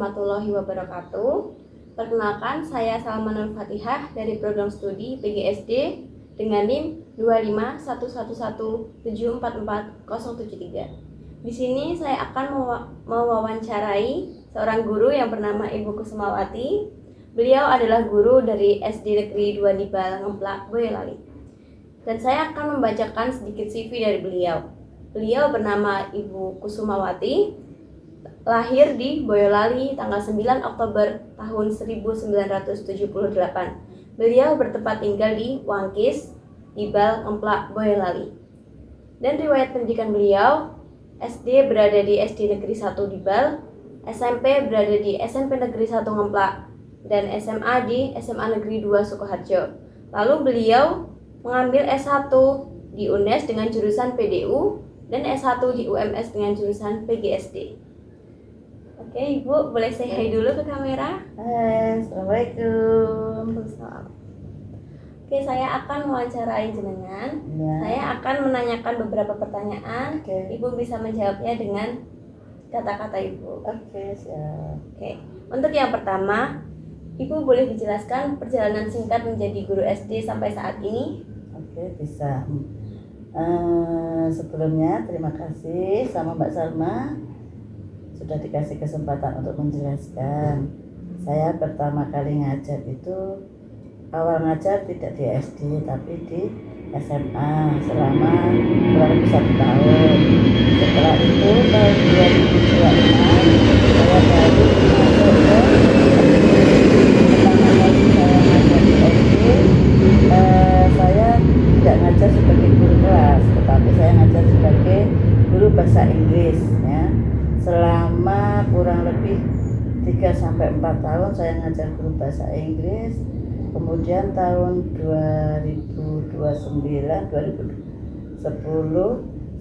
warahmatullahi wabarakatuh. Perkenalkan, saya Salma Nur Fatihah dari program studi PGSD dengan NIM 25111744073. Di sini saya akan mewawancarai seorang guru yang bernama Ibu Kusumawati. Beliau adalah guru dari SD Negeri 2 Dibal, Ngemplak, Boyolali. Dan saya akan membacakan sedikit CV dari beliau. Beliau bernama Ibu Kusumawati, lahir di Boyolali tanggal 9 Oktober tahun 1978. Beliau bertempat tinggal di Wangkis, Dibal, Ngemplak, Boyolali. Dan riwayat pendidikan beliau, SD berada di SD Negeri 1 Dibal, SMP berada di SMP Negeri 1 Ngemplak, dan SMA di SMA Negeri 2 Sukoharjo. Lalu beliau mengambil S1 di UNES dengan jurusan PDU dan S1 di UMS dengan jurusan PGSD. Oke, Ibu, boleh say hi dulu ke kamera? Hai, Assalamualaikum. Oke, saya akan mewawancarai jenengan. Ya. Saya akan menanyakan beberapa pertanyaan. Oke. Ibu bisa menjawabnya dengan kata-kata Ibu. Oke, siap. Oke, untuk yang pertama, Ibu boleh dijelaskan perjalanan singkat menjadi guru SD sampai saat ini? Oke, bisa. Sebelumnya terima kasih sama Mbak Salma sudah dikasih kesempatan untuk menjelaskan. Saya pertama kali ngajar itu awal ngajar tidak di SD tapi di SMA selama kurang lebih 1 tahun. Setelah itu tahun 2026 saya baru masuk ke pertama kali saya ngajar di SD. Saya tidak ngajar sebagai guru kelas, tetapi saya ngajar sebagai guru bahasa Inggris ya. Selama kurang lebih 3-4 tahun saya ngajar guru bahasa Inggris. Kemudian tahun 2010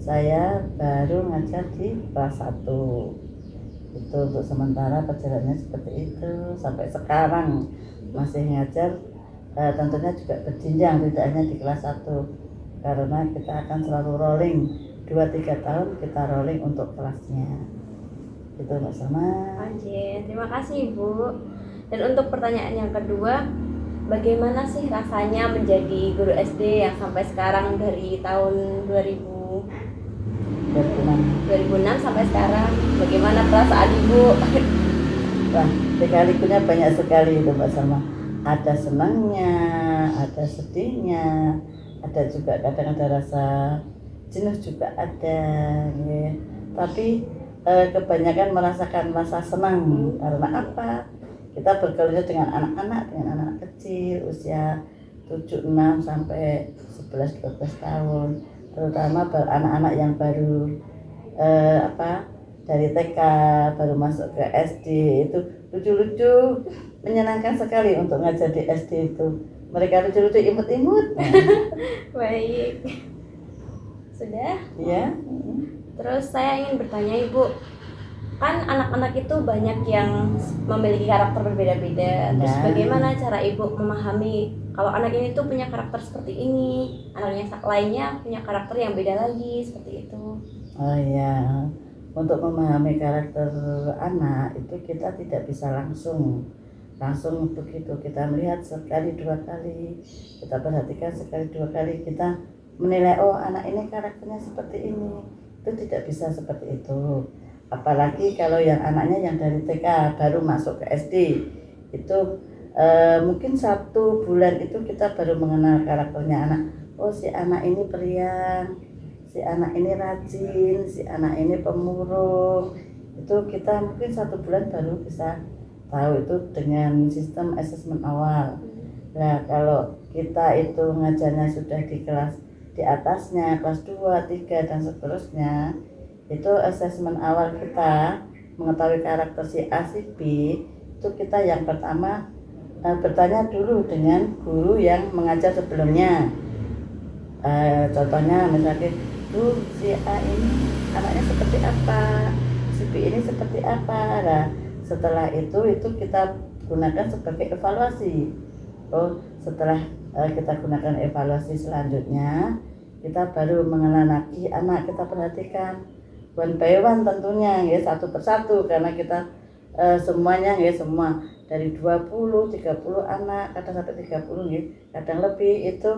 saya baru ngajar di kelas 1. Itu untuk sementara perjalanannya seperti itu sampai sekarang masih ngajar. Tentunya juga berjenjang, tidak hanya di kelas 1 karena kita akan selalu rolling 2-3 tahun kita rolling untuk kelasnya. Itu Mbak Salma. Oke, terima kasih Ibu. Dan untuk pertanyaan yang kedua, bagaimana sih rasanya menjadi guru SD yang sampai sekarang dari tahun 2006 sampai sekarang? Bagaimana perasaan Ibu? Wah, lika-likunya banyak sekali itu Mbak Salma. Ada senangnya, ada sedihnya, ada juga kadang ada rasa jenuh juga ada ya. Tapi kebanyakan merasakan rasa senang. Karena apa? Kita bergaul dengan anak-anak kecil usia 7, 6 sampai 11-12 tahun, terutama anak-anak yang baru dari TK baru masuk ke SD. Itu lucu-lucu, menyenangkan sekali untuk ngajar di SD itu. Mereka lucu-lucu, imut-imut. Baik. Sudah? Ya. Terus saya ingin bertanya Ibu, kan anak-anak itu banyak yang memiliki karakter berbeda-beda. Terus bagaimana cara Ibu memahami kalau anak ini tuh punya karakter seperti ini, anaknya lainnya punya karakter yang beda lagi, seperti itu? Oh iya, untuk memahami karakter anak itu kita tidak bisa langsung begitu. Kita melihat sekali dua kali, kita perhatikan sekali dua kali, kita menilai oh anak ini karakternya seperti ini. Itu tidak bisa seperti itu. Apalagi kalau yang anaknya yang dari TK baru masuk ke SD itu mungkin 1 bulan itu kita baru mengenal karakternya anak. Oh si anak ini periang, si anak ini rajin, si anak ini pemurung. Itu kita mungkin 1 bulan baru bisa tahu itu dengan sistem asesmen awal. Nah kalau kita itu ngajarnya sudah di kelas di atasnya, kelas 2, 3 dan seterusnya, itu asesmen awal kita mengetahui karakter si A, si B. Itu kita yang pertama bertanya dulu dengan guru yang mengajar sebelumnya. Contohnya misalnya, si A ini anaknya seperti apa, si B ini seperti apa. Nah, setelah itu kita gunakan sebagai evaluasi. Oh, setelah kita gunakan evaluasi selanjutnya, kita baru mengenal lagi anak. Kita perhatikan one by one tentunya ya, 1 persatu, karena kita semuanya ya, semua dari 20, 30 anak, kadang sampai 30 ya, kadang lebih, itu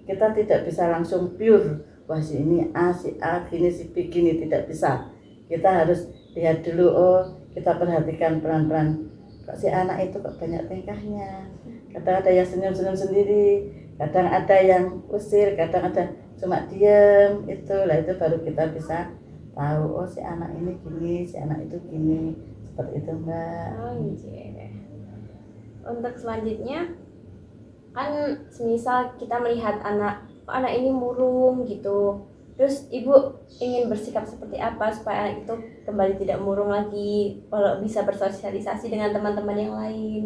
kita tidak bisa langsung pure, wah si ini A, si A, gini, si B, gini, tidak bisa. Kita harus lihat dulu, oh kita perhatikan pelan-pelan, kok si anak itu kok banyak tingkahnya, kadang ada yang senyum-senyum sendiri, kadang ada yang usir, kadang ada cuma diem, itulah itu baru kita bisa tahu, oh si anak ini gini, si anak itu gini, seperti itu Mbak. Oh iya. Untuk selanjutnya kan semisal kita melihat anak ini murung gitu, terus ibu ingin bersikap seperti apa supaya anak itu kembali tidak murung lagi, kalau bisa bersosialisasi dengan teman-teman yang lain?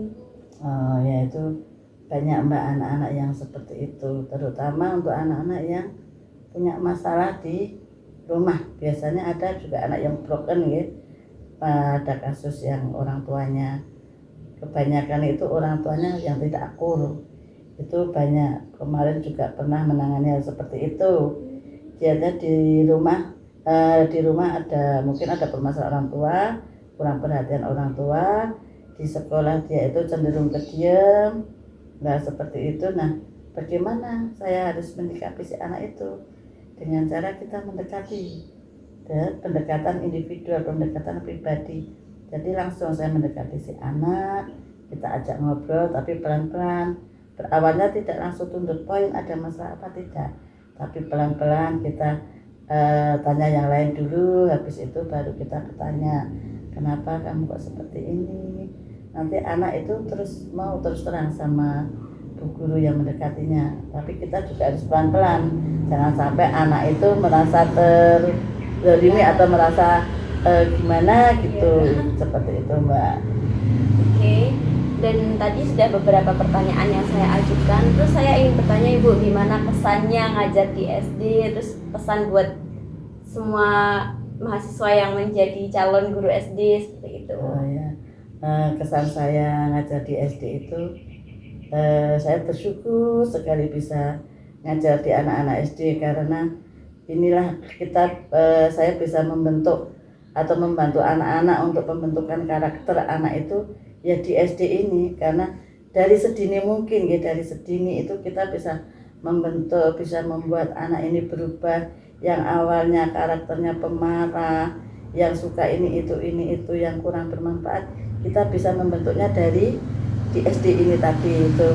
Oh ya, itu banyak Mbak anak-anak yang seperti itu, terutama untuk anak-anak yang punya masalah di rumah. Biasanya ada juga anak yang broken ya, ada kasus yang orang tuanya, kebanyakan itu orang tuanya yang tidak akur, itu banyak. Kemarin juga pernah menangani hal seperti itu. Dia di rumah ada mungkin ada permasalahan orang tua, kurang perhatian orang tua, di sekolah dia itu cenderung kediam. Nah seperti itu. Nah bagaimana saya harus menyikapi si anak itu? Dengan cara kita mendekati, pendekatan individual, pendekatan pribadi. Jadi langsung saya mendekati si anak, kita ajak ngobrol tapi pelan-pelan. Berawalnya tidak langsung tuntut poin ada masalah apa, tidak, tapi pelan-pelan kita tanya yang lain dulu, habis itu baru kita bertanya, kenapa kamu kok seperti ini. Nanti anak itu mau terus terang sama bu guru yang mendekatinya, tapi kita juga harus pelan-pelan, jangan sampai anak itu merasa terzalimi atau merasa gimana gitu, seperti itu Mbak. Oke. Dan tadi sudah beberapa pertanyaan yang saya ajukan, terus saya ingin bertanya Ibu, gimana kesannya ngajar di SD, terus pesan buat semua mahasiswa yang menjadi calon guru SD seperti itu. Oh ya, kesan saya ngajar di SD itu, saya bersyukur sekali bisa ngajar di anak-anak SD, karena inilah saya bisa membentuk atau membantu anak-anak untuk pembentukan karakter anak itu ya di SD ini, karena dari sedini mungkin ya, dari sedini itu kita bisa membentuk, bisa membuat anak ini berubah, yang awalnya karakternya pemarah, yang suka ini itu yang kurang bermanfaat, kita bisa membentuknya dari di SD ini tadi itu.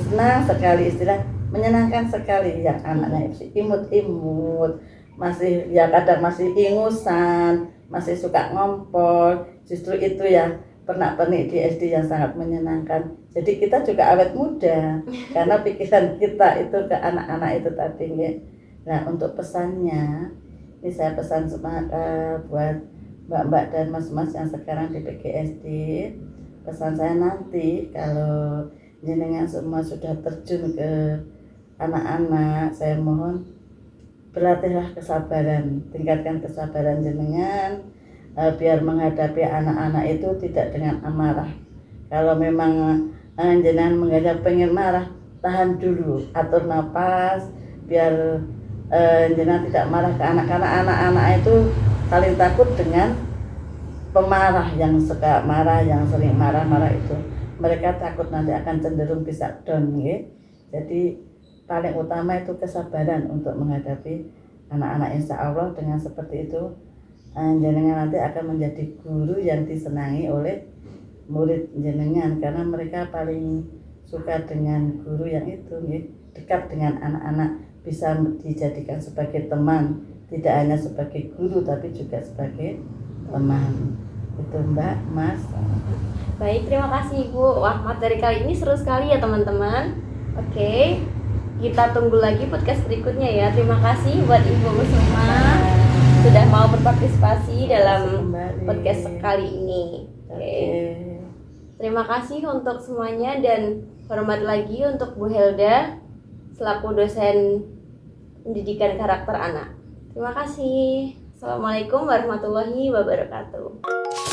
Senang sekali, istilah menyenangkan sekali, yang anaknya imut-imut, masih ya kadang masih ingusan, masih suka ngompol, justru itu yang pernak-pernik di SD yang sangat menyenangkan. Jadi kita juga awet muda karena pikiran kita itu ke anak-anak itu tadi ya. Nah untuk pesannya, ini saya pesan semangat buat mbak-mbak dan mas-mas yang sekarang di PGSD. Pesan saya nanti kalau jenengan semua sudah terjun ke anak-anak, saya mohon berlatihlah kesabaran, tingkatkan kesabaran jenengan, biar menghadapi anak-anak itu tidak dengan amarah. Kalau memang jenengan menghadap pengen marah, tahan dulu, atur nafas, biar jenengan tidak marah ke anak, karena anak-anak itu paling takut dengan pemarah, yang suka marah, yang sering marah-marah itu. Mereka takut nanti akan cenderung bisa down ya. Jadi paling utama itu kesabaran untuk menghadapi anak-anak. Insya Allah dengan seperti itu jenengan nanti akan menjadi guru yang disenangi oleh murid jenengan, karena mereka paling suka dengan guru yang itu ya, dekat dengan anak-anak, bisa dijadikan sebagai teman, tidak hanya sebagai guru tapi juga sebagai teman. Itu Mbak, Mas. Baik, terima kasih Ibu. Wah, materi kali ini seru sekali ya teman-teman. Oke, kita tunggu lagi podcast berikutnya ya. Terima kasih buat Ibu semua sudah mau berpartisipasi dalam podcast kali ini. Oke. Terima kasih untuk semuanya, dan hormat lagi untuk Bu Helda selaku dosen pendidikan karakter anak. Terima kasih. Assalamualaikum warahmatullahi wabarakatuh.